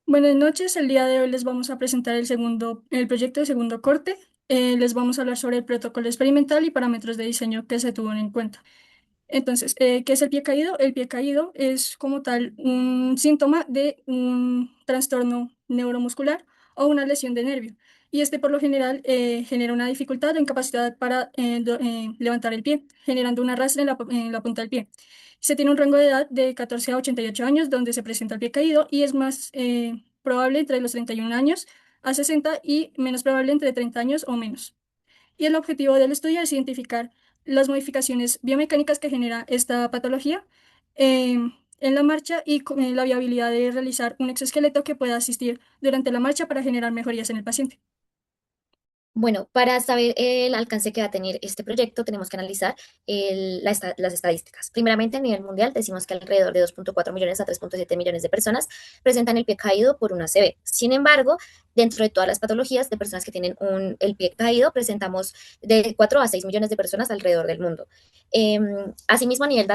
Buenas noches, el día de hoy les vamos a presentar el proyecto de segundo corte. Les vamos a hablar sobre el protocolo experimental y parámetros de diseño que se tuvieron en cuenta. Entonces, ¿qué es el pie caído? El pie caído es como tal un síntoma de un trastorno neuromuscular o una lesión de nervio. Y este por lo general genera una dificultad o incapacidad para levantar el pie, generando un arrastre en la punta del pie. Se tiene un rango de edad de 14 a 88 años donde se presenta el pie caído y es más probable entre los 31 años a 60 y menos probable entre 30 años o menos. Y el objetivo del estudio es identificar las modificaciones biomecánicas que genera esta patología en la marcha y la viabilidad de realizar un exoesqueleto que pueda asistir durante la marcha para generar mejorías en el paciente. Bueno, para saber el alcance que va a tener este proyecto, tenemos que analizar las estadísticas. Primeramente, a nivel mundial, decimos que alrededor de 2.4 millones a 3.7 millones de personas presentan el pie caído por una ACV. Sin embargo, dentro de todas las patologías de personas que tienen el pie caído, presentamos de 4 a 6 millones de personas alrededor del mundo. Asimismo, a nivel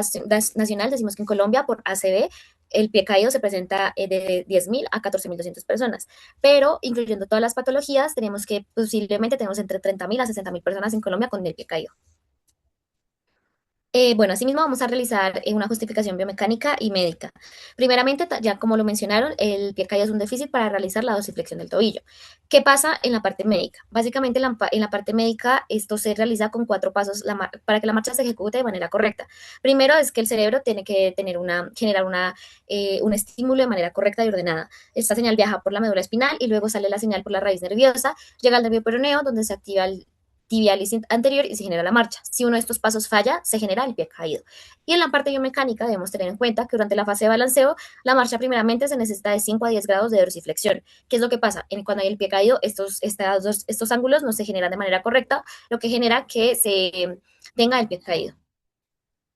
nacional, decimos que en Colombia, por ACV, el pie caído se presenta de 10.000 a 14.200 personas, pero incluyendo todas las patologías, tenemos que posiblemente tenemos entre 30.000 a 60.000 personas en Colombia con el pie caído. Bueno, asimismo vamos a realizar una justificación biomecánica y médica. Primeramente, ya como lo mencionaron, el pie caído es un déficit para realizar la dorsiflexión del tobillo. ¿Qué pasa en la parte médica? Básicamente, en la parte médica, esto se realiza con cuatro pasos para que la marcha se ejecute de manera correcta. Primero es que el cerebro tiene que generar un estímulo de manera correcta y ordenada. Esta señal viaja por la médula espinal y luego sale la señal por la raíz nerviosa, llega al nervio peroneo, donde se activa el tibialis anterior y se genera la marcha. Si uno de estos pasos falla, se genera el pie caído. Y en la parte biomecánica debemos tener en cuenta que durante la fase de balanceo, la marcha primeramente se necesita de 5 a 10 grados de dorsiflexión. ¿Qué es lo que pasa? Cuando hay el pie caído, estos ángulos no se generan de manera correcta, lo que genera que se tenga el pie caído.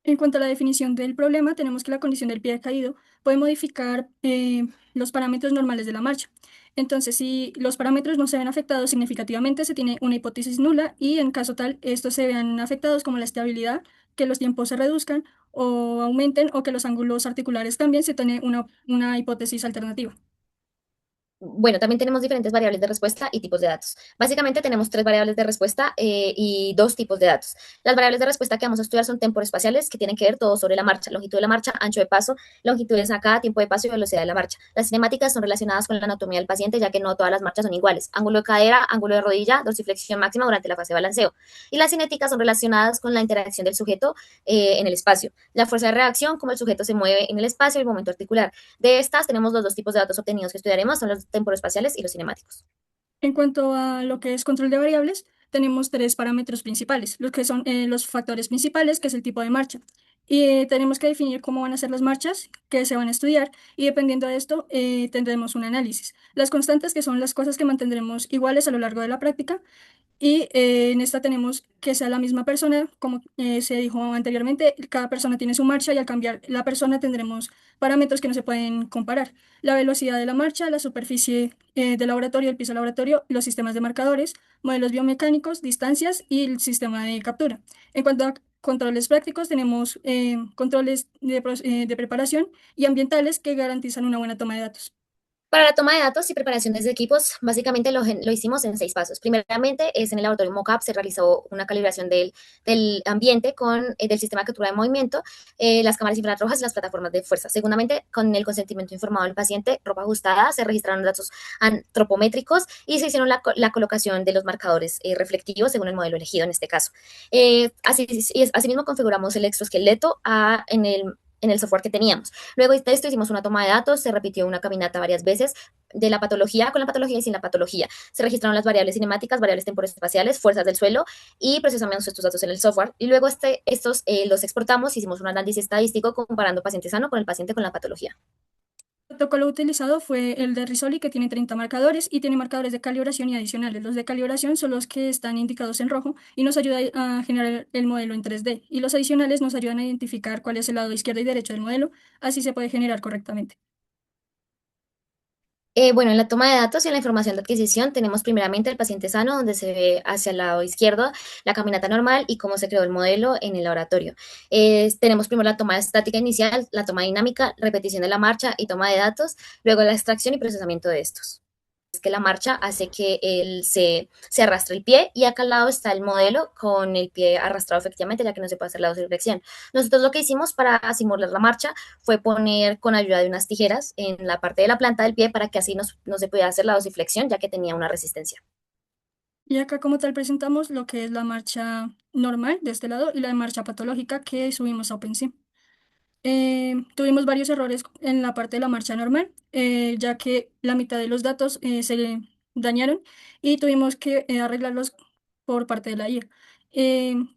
En cuanto a la definición del problema, tenemos que la condición del pie caído puede modificar los parámetros normales de la marcha. Entonces, si los parámetros no se ven afectados significativamente, se tiene una hipótesis nula y en caso tal, estos se vean afectados como la estabilidad, que los tiempos se reduzcan o aumenten o que los ángulos articulares cambien, se tiene una hipótesis alternativa. Bueno, también tenemos diferentes variables de respuesta y tipos de datos. Básicamente tenemos tres variables de respuesta y dos tipos de datos. Las variables de respuesta que vamos a estudiar son temporoespaciales, que tienen que ver todo sobre la marcha, longitud de la marcha, ancho de paso, longitud de sacada, tiempo de paso y velocidad de la marcha. Las cinemáticas son relacionadas con la anatomía del paciente, ya que no todas las marchas son iguales. Ángulo de cadera, ángulo de rodilla, dorsiflexión máxima durante la fase de balanceo. Y las cinéticas son relacionadas con la interacción del sujeto en el espacio, la fuerza de reacción, cómo el sujeto se mueve en el espacio y el momento articular. De estas tenemos los dos tipos de datos obtenidos que estudiaremos, son los temporoespaciales y los cinemáticos. En cuanto a lo que es control de variables, tenemos tres parámetros principales, los que son los factores principales, que es el tipo de marcha. Y tenemos que definir cómo van a ser las marchas que se van a estudiar y dependiendo de esto tendremos un análisis. Las constantes, que son las cosas que mantendremos iguales a lo largo de la práctica, y en esta tenemos que sea la misma persona, como se dijo anteriormente, cada persona tiene su marcha y al cambiar la persona tendremos parámetros que no se pueden comparar. La velocidad de la marcha, la superficie del laboratorio, el piso del laboratorio, los sistemas de marcadores, modelos biomecánicos, distancias y el sistema de captura. En cuanto a controles prácticos, tenemos controles de preparación y ambientales que garantizan una buena toma de datos. Para la toma de datos y preparación de equipos, básicamente lo hicimos en 6 pasos. Primeramente, es en el laboratorio mockup, se realizó una calibración del ambiente con del sistema de captura de movimiento, las cámaras infrarrojas y las plataformas de fuerza. Segundamente, con el consentimiento informado del paciente, ropa ajustada, se registraron datos antropométricos y se hicieron la colocación de los marcadores reflectivos según el modelo elegido en este caso. Asimismo, configuramos el exoesqueleto en el software que teníamos. Luego de esto hicimos una toma de datos, se repitió una caminata varias veces de la patología con la patología y sin la patología. Se registraron las variables cinemáticas, variables temporospaciales, fuerzas del suelo y procesamos estos datos en el software. Y luego estos los exportamos, hicimos un análisis estadístico comparando paciente sano con el paciente con la patología. El protocolo utilizado fue el de Risoli, que tiene 30 marcadores y tiene marcadores de calibración y adicionales. Los de calibración son los que están indicados en rojo y nos ayuda a generar el modelo en 3D. Y los adicionales nos ayudan a identificar cuál es el lado izquierdo y derecho del modelo, así se puede generar correctamente. Bueno, en la toma de datos y en la información de adquisición tenemos primeramente el paciente sano, donde se ve hacia el lado izquierdo la caminata normal y cómo se creó el modelo en el laboratorio. Tenemos primero la toma estática inicial, la toma dinámica, repetición de la marcha y toma de datos, luego la extracción y procesamiento de estos. Es que la marcha hace que se arrastre el pie y acá al lado está el modelo con el pie arrastrado efectivamente, ya que no se puede hacer la dorsiflexión. Nosotros lo que hicimos para simular la marcha fue poner con ayuda de unas tijeras en la parte de la planta del pie para que así no se pudiera hacer la dorsiflexión, ya que tenía una resistencia. Y acá como tal presentamos lo que es la marcha normal de este lado y la marcha patológica que subimos a OpenSea. Tuvimos varios errores en la parte de la marcha normal, ya que la mitad de los datos se dañaron y tuvimos que arreglarlos por parte de la IA.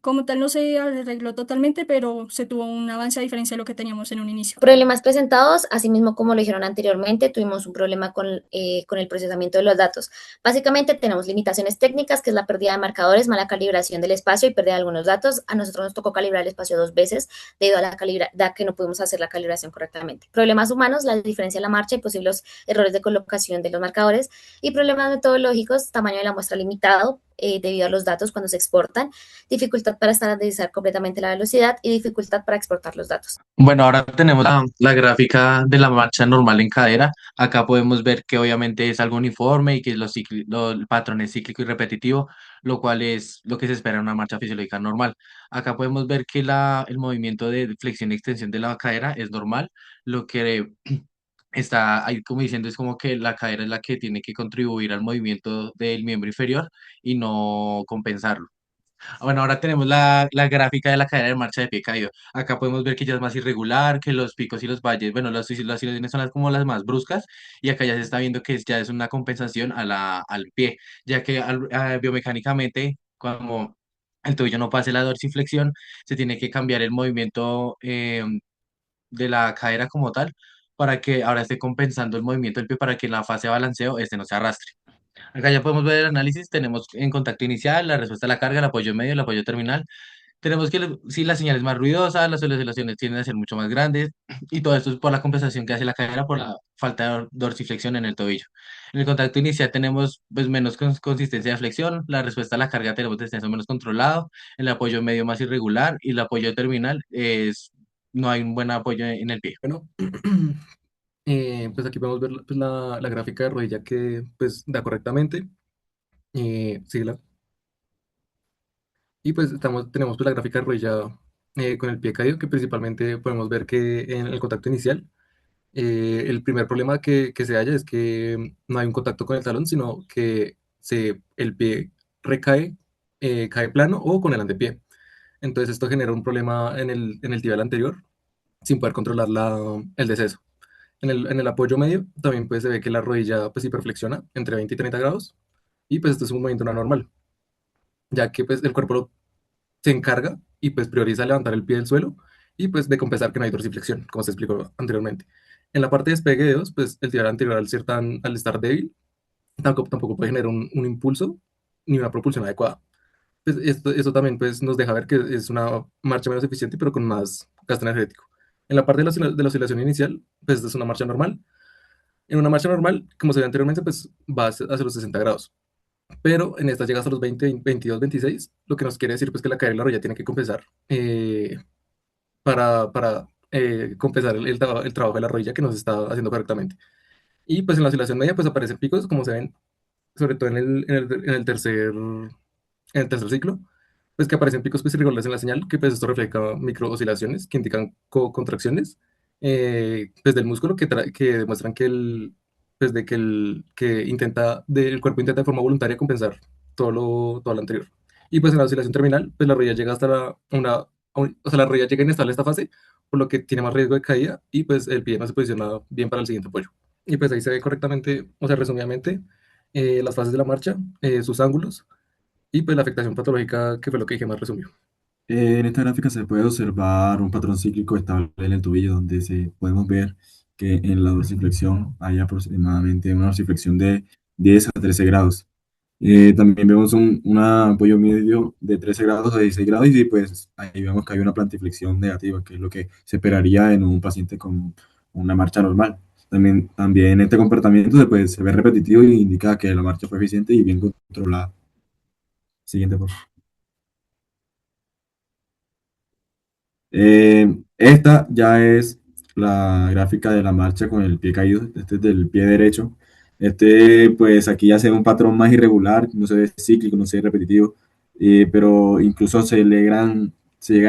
Como tal no se arregló totalmente, pero se tuvo un avance a diferencia de lo que teníamos en un inicio. Problemas presentados, asimismo como lo dijeron anteriormente, tuvimos un problema con el procesamiento de los datos. Básicamente tenemos limitaciones técnicas, que es la pérdida de marcadores, mala calibración del espacio y pérdida de algunos datos. A nosotros nos tocó calibrar el espacio 2 veces debido a que no pudimos hacer la calibración correctamente. Problemas humanos, la diferencia en la marcha y posibles errores de colocación de los marcadores. Y problemas metodológicos, tamaño de la muestra limitado, debido a los datos cuando se exportan, dificultad para estandarizar completamente la velocidad y dificultad para exportar los datos. Bueno, ahora tenemos la gráfica de la marcha normal en cadera. Acá podemos ver que obviamente es algo uniforme y que el patrón es cíclico y repetitivo, lo cual es lo que se espera en una marcha fisiológica normal. Acá podemos ver que el movimiento de flexión y extensión de la cadera es normal, lo que está ahí como diciendo es como que la cadera es la que tiene que contribuir al movimiento del miembro inferior y no compensarlo. Bueno, ahora tenemos la gráfica de la cadena de marcha de pie caído. Acá podemos ver que ya es más irregular, que los picos y los valles, bueno, las oscilaciones son como las más bruscas, y acá ya se está viendo que ya es una compensación al pie, ya que biomecánicamente, como el tobillo no pase la dorsiflexión, se tiene que cambiar el movimiento de la cadera como tal, para que ahora esté compensando el movimiento del pie para que en la fase de balanceo este no se arrastre. Acá ya podemos ver el análisis, tenemos en contacto inicial, la respuesta a la carga, el apoyo medio, el apoyo terminal. Tenemos que si la señal es más ruidosa, las oscilaciones tienden a ser mucho más grandes, y todo esto es por la compensación que hace la cadera por la falta de dorsiflexión en el tobillo. En el contacto inicial tenemos pues menos consistencia de flexión, la respuesta a la carga tenemos descenso menos controlado, el apoyo medio más irregular y el apoyo terminal no hay un buen apoyo en el pie. Bueno, pues aquí podemos ver pues, la gráfica de rodilla que pues da correctamente. Síguela. Y pues tenemos pues, la gráfica de rodilla con el pie caído, que principalmente podemos ver que en el contacto inicial, el primer problema que se halla es que no hay un contacto con el talón, sino que el pie recae, cae plano o con el antepié. Entonces esto genera un problema en el tibial anterior sin poder controlar el deceso. En el apoyo medio también pues se ve que la rodilla pues hiperflexiona entre 20 y 30 grados y pues esto es un movimiento no normal, ya que pues el cuerpo se encarga y pues prioriza levantar el pie del suelo y pues de compensar que no hay dorsiflexión, como se explicó anteriormente. En la parte de despegue de dedos, pues el tibial anterior al estar débil, tampoco puede generar un impulso ni una propulsión adecuada. Pues esto también pues, nos deja ver que es una marcha menos eficiente, pero con más gasto energético. En la parte de la oscilación inicial, pues es una marcha normal. En una marcha normal, como se ve anteriormente, pues va hacia los 60 grados. Pero en esta llega hasta los 20, 22, 26, lo que nos quiere decir pues que la caída de la rodilla tiene que compensar para compensar el trabajo de la rodilla que no se está haciendo correctamente. Y pues en la oscilación media pues aparecen picos, como se ven, sobre todo en el tercer ciclo, pues que aparecen picos pues irregulares en la señal, que pues esto refleja micro oscilaciones que indican contracciones pues del músculo que demuestran el cuerpo intenta de forma voluntaria compensar todo lo anterior. Y pues en la oscilación terminal, pues la rodilla llega hasta o sea, la rodilla llega inestable a esta fase, por lo que tiene más riesgo de caída y pues el pie no se posiciona bien para el siguiente apoyo. Y pues ahí se ve correctamente, o sea, resumidamente, las fases de la marcha, sus ángulos y pues la afectación patológica, que fue lo que dije más resumido. En esta gráfica se puede observar un patrón cíclico estable en el tobillo, donde podemos ver que en la dorsiflexión hay aproximadamente una dorsiflexión de 10 a 13 grados. También vemos un apoyo medio de 13 grados a 16 grados y pues ahí vemos que hay una plantiflexión negativa, que es lo que se esperaría en un paciente con una marcha normal. también este comportamiento se ve repetitivo y indica que la marcha fue eficiente y bien controlada. Siguiente, por favor. Esta ya es la gráfica de la marcha con el pie caído. Este es del pie derecho. Pues aquí ya se ve un patrón más irregular, no se ve cíclico, no se ve repetitivo, pero incluso se llegan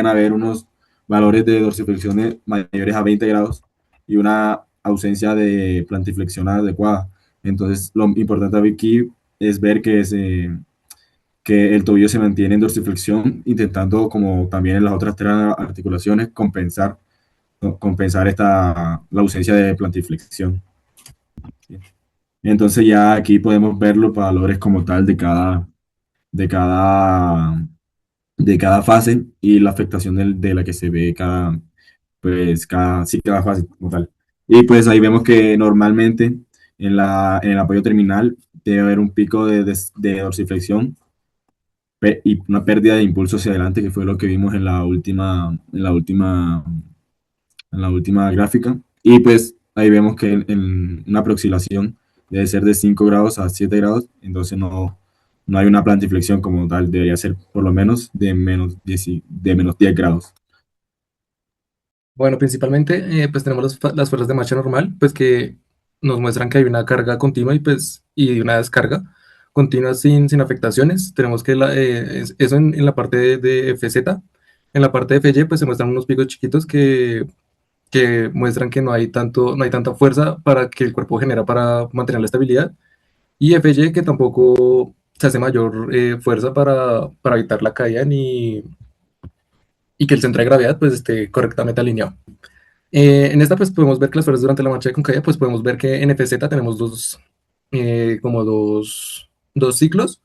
a ver unos valores de dorsiflexiones mayores a 20 grados y una ausencia de plantiflexión adecuada. Entonces, lo importante aquí es ver que el tobillo se mantiene en dorsiflexión, intentando, como también en las otras tres articulaciones, compensar la ausencia de plantiflexión. Entonces ya aquí podemos ver los valores como tal de cada, de cada fase y la afectación de la que se ve cada fase como tal. Y pues ahí vemos que normalmente en el apoyo terminal debe haber un pico de dorsiflexión y una pérdida de impulso hacia adelante, que fue lo que vimos en la última gráfica. Y pues ahí vemos que en una aproximación debe ser de 5 grados a 7 grados, entonces no hay una plantiflexión como tal, debería ser por lo menos de menos 10 grados. Bueno, principalmente pues tenemos las fuerzas de marcha normal, pues que nos muestran que hay una carga continua y una descarga continua sin afectaciones. Tenemos que eso en la parte de FZ. En la parte de FY pues se muestran unos picos chiquitos que muestran que no hay tanta fuerza para que el cuerpo genera para mantener la estabilidad. Y FY que tampoco se hace mayor fuerza para evitar la caída y que el centro de gravedad pues esté correctamente alineado. En esta pues podemos ver que las fuerzas durante la marcha de concavia pues podemos ver que en FZ tenemos como dos ciclos,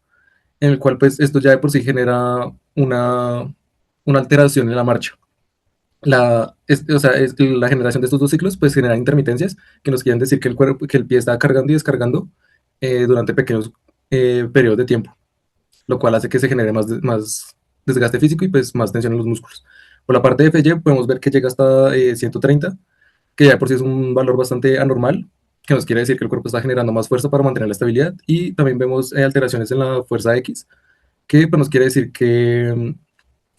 en el cual pues esto ya de por sí genera una alteración en la marcha. O sea, la generación de estos dos ciclos pues genera intermitencias que nos quieren decir que que el pie está cargando y descargando durante pequeños periodos de tiempo, lo cual hace que se genere más desgaste físico y pues más tensión en los músculos. Por la parte de FY podemos ver que llega hasta 130, que ya por sí es un valor bastante anormal, que nos quiere decir que el cuerpo está generando más fuerza para mantener la estabilidad. Y también vemos alteraciones en la fuerza X, que pues, nos quiere decir que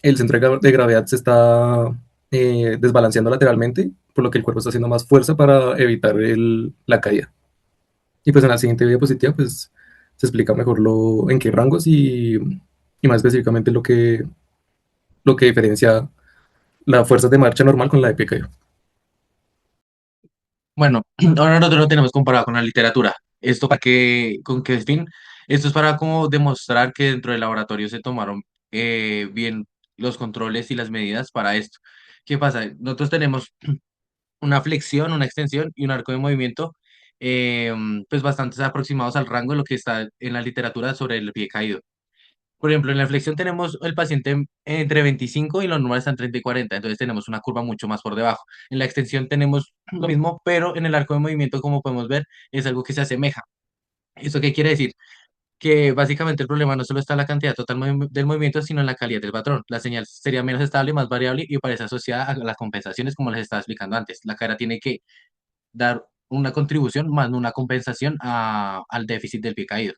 el centro de gravedad se está desbalanceando lateralmente, por lo que el cuerpo está haciendo más fuerza para evitar la caída. Y pues en la siguiente diapositiva pues se explica mejor en qué rangos y más específicamente lo que diferencia la fuerza de marcha normal con la de pie caído. Bueno, ahora nosotros lo tenemos comparado con la literatura. ¿Esto con qué fin? Esto es para como demostrar que dentro del laboratorio se tomaron bien los controles y las medidas para esto. ¿Qué pasa? Nosotros tenemos una flexión, una extensión y un arco de movimiento, eh, pues bastante aproximados al rango de lo que está en la literatura sobre el pie caído. Por ejemplo, en la flexión tenemos el paciente entre 25 y lo normal está en 30 y 40, entonces tenemos una curva mucho más por debajo. En la extensión tenemos lo mismo, pero en el arco de movimiento, como podemos ver, es algo que se asemeja. ¿Eso qué quiere decir? Que básicamente el problema no solo está en la cantidad total del movimiento, sino en la calidad del patrón. La señal sería menos estable, más variable y parece asociada a las compensaciones, como les estaba explicando antes. La cara tiene que dar una contribución más no una compensación al déficit del pie caído.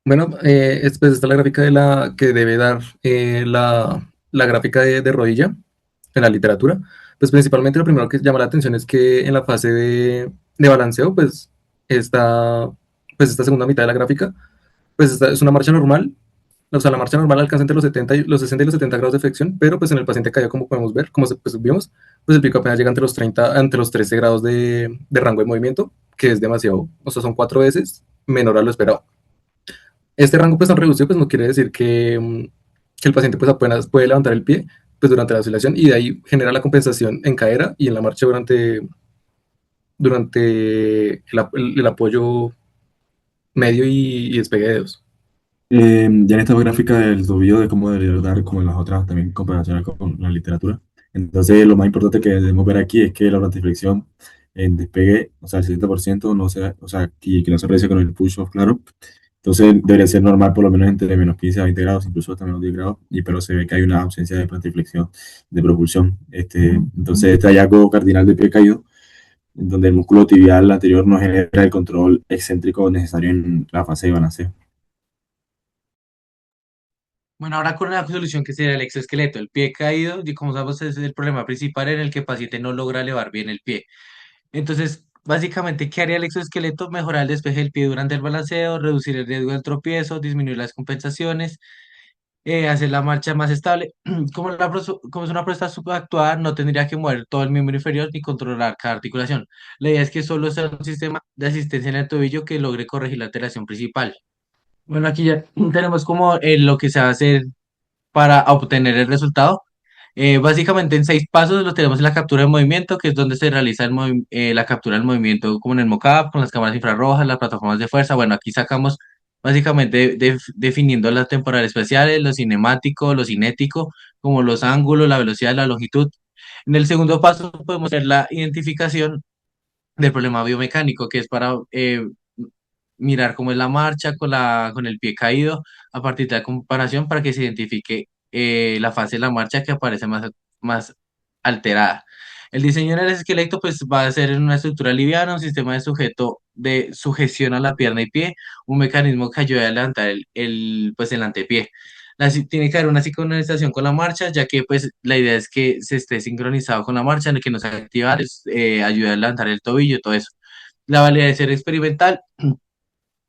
Bueno, después está la gráfica que debe dar la gráfica de rodilla en la literatura. Pues principalmente lo primero que llama la atención es que en la fase de balanceo, esta, pues esta segunda mitad de la gráfica, es una marcha normal. O sea, la marcha normal alcanza entre los 60 y los 70 grados de flexión, pero pues en el paciente cayó, como podemos ver, pues vimos, pues el pico apenas llega entre los 30, entre los 13 grados de rango de movimiento, que es demasiado, o sea, son 4 veces menor a lo esperado. Este rango pues tan reducido pues no quiere decir que el paciente pues apenas puede levantar el pie pues durante la oscilación y de ahí genera la compensación en cadera y en la marcha durante el apoyo medio y despegue de dedos. Ya en esta gráfica del tobillo de cómo debería dar, como en las otras, también comparación con la literatura. Entonces, lo más importante que debemos ver aquí es que la plantiflexión en despegue, o sea, el 70% no se, o sea, que no se aprecia con el push-off, claro. Entonces debería ser normal por lo menos entre menos 15 a 20 grados, incluso hasta menos 10 grados, pero se ve que hay una ausencia de plantiflexión, de propulsión. Entonces este hallazgo cardinal de pie caído, en donde el músculo tibial anterior no genera el control excéntrico necesario en la fase de balanceo. Bueno, ahora con la solución que sería el exoesqueleto, el pie caído, y como sabemos es el problema principal en el que el paciente no logra elevar bien el pie. Entonces, básicamente, ¿qué haría el exoesqueleto? Mejorar el despeje del pie durante el balanceo, reducir el riesgo del tropiezo, disminuir las compensaciones, hacer la marcha más estable. Como es una próstata subactuada, no tendría que mover todo el miembro inferior ni controlar cada articulación. La idea es que solo sea un sistema de asistencia en el tobillo que logre corregir la alteración principal. Bueno, aquí ya tenemos como lo que se va a hacer para obtener el resultado. Básicamente en 6 pasos lo tenemos en la captura de movimiento, que es donde se realiza la captura del movimiento como en el mockup, con las cámaras infrarrojas, las plataformas de fuerza. Bueno, aquí sacamos básicamente definiendo las temporales especiales, lo cinemático, lo cinético, como los ángulos, la velocidad, la longitud. En el segundo paso podemos hacer la identificación del problema biomecánico, que es para mirar cómo es la marcha con el pie caído a partir de la comparación para que se identifique la fase de la marcha que aparece más alterada. El diseño del esqueleto pues va a ser en una estructura liviana, un sistema de sujeción a la pierna y pie, un mecanismo que ayude a levantar pues el antepié. Tiene que haber una sincronización con la marcha, ya que pues la idea es que se esté sincronizado con la marcha, que no se activa, ayuda a levantar el tobillo, todo eso. La validez de ser experimental,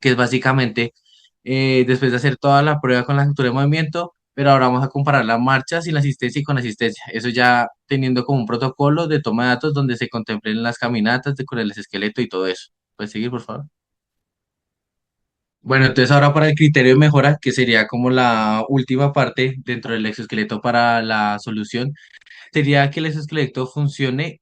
que es básicamente después de hacer toda la prueba con la captura de movimiento, pero ahora vamos a comparar la marcha sin la asistencia y con asistencia. Eso ya teniendo como un protocolo de toma de datos donde se contemplen las caminatas con el esqueleto y todo eso. ¿Puedes seguir, por favor? Bueno, entonces ahora para el criterio de mejora, que sería como la última parte dentro del exoesqueleto para la solución, sería que el exoesqueleto funcione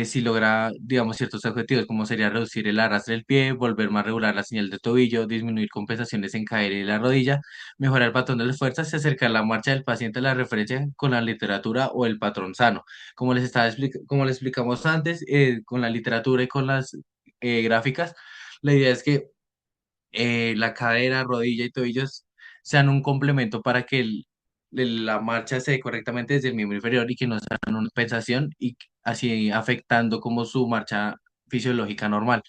si logra, digamos, ciertos objetivos, como sería reducir el arrastre del pie, volver más regular la señal de tobillo, disminuir compensaciones en caer y la rodilla, mejorar el patrón de las fuerzas y acercar la marcha del paciente a la referencia con la literatura o el patrón sano. Como les explicamos antes, con la literatura y con las gráficas, la idea es que la cadera, rodilla y tobillos sean un complemento para que la marcha se dé correctamente desde el miembro inferior y que no sean una compensación y así afectando como su marcha fisiológica normal.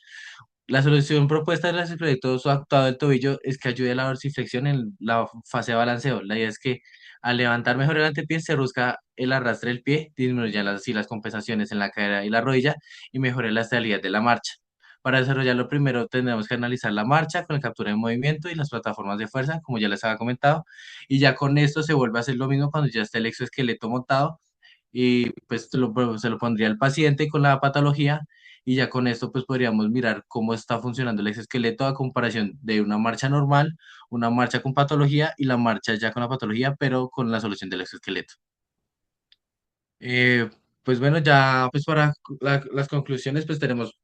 La solución propuesta del proyecto actuado del tobillo es que ayude a la dorsiflexión en la fase de balanceo. La idea es que al levantar mejor el antepié se reduzca el arrastre del pie, disminuyan así las compensaciones en la cadera y la rodilla y mejore la estabilidad de la marcha. Para desarrollarlo primero tendremos que analizar la marcha con la captura de movimiento y las plataformas de fuerza, como ya les había comentado, y ya con esto se vuelve a hacer lo mismo cuando ya esté el exoesqueleto montado y pues se lo pondría al paciente con la patología y ya con esto pues podríamos mirar cómo está funcionando el exoesqueleto a comparación de una marcha normal, una marcha con patología y la marcha ya con la patología, pero con la solución del exoesqueleto. Eh, pues bueno, ya pues para las conclusiones pues tenemos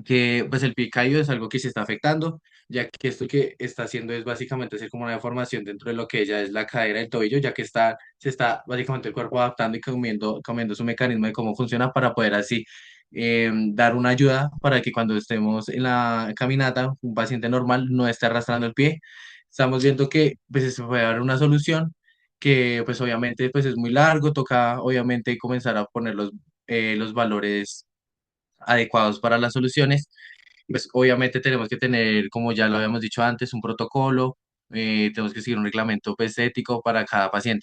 que pues el pie caído es algo que se está afectando, ya que esto que está haciendo es básicamente hacer como una deformación dentro de lo que ya es la cadera del tobillo, ya que se está básicamente el cuerpo adaptando y comiendo su mecanismo de cómo funciona para poder así dar una ayuda para que cuando estemos en la caminata, un paciente normal no esté arrastrando el pie. Estamos viendo que pues se puede dar una solución que pues obviamente pues es muy largo, toca obviamente comenzar a poner los valores adecuados para las soluciones. Pues obviamente tenemos que tener, como ya lo habíamos dicho antes, un protocolo, tenemos que seguir un reglamento pues, ético para cada paciente.